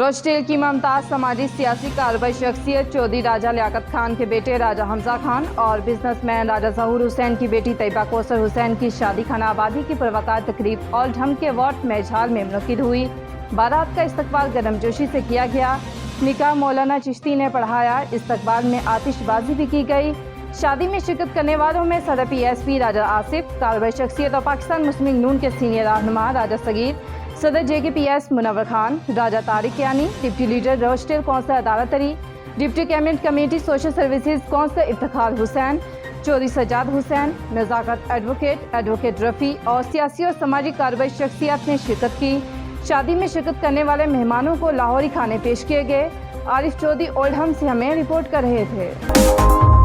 रोस्टेल की मुमताज समाजी सियासी कार्रवाई शख्सियत चौधरी राजा लियाकत खान के बेटे राजा हमजा खान और बिजनेसमैन राजा जहूर हुसैन की बेटी तैयबा कौसर हुसैन की शादी खाना आबादी की पुरवकार तकरीब ओल्डहम के वार्ड मेजहाल में मुनक्किद हुई। बारात का इस्तकबाल गर्मजोशी से किया गया। निकाह मौलाना चिश्ती ने पढ़ाया। इस्तकबाल में आतिशबाजी भी की गई। शादी में शिरकत करने वालों में सदर PSP राजा आसिफ, कार्रवाई शख्सियत और पाकिस्तान मुस्लिम लीग नून के सीनियर रहनुमा राजा सगीर, सदर JKPS मुनव्वर खान, राजा तारिक यानी, deputy leader Rochdale councillor Adalat Ali, deputy cabinet committee social services councillor Iftikhar Hussain, Chaudhry Sajjad Hussain, Nazakat advocate Rafi और सियासी और समाजी कार्रवाई शख्सियत ने शिरकत की। शादी में शिरकत करने वाले मेहमानों को लाहौरी खाने पेश किए गए। आरिफ चौधरी ओल्डहम से हमें रिपोर्ट कर रहे थे।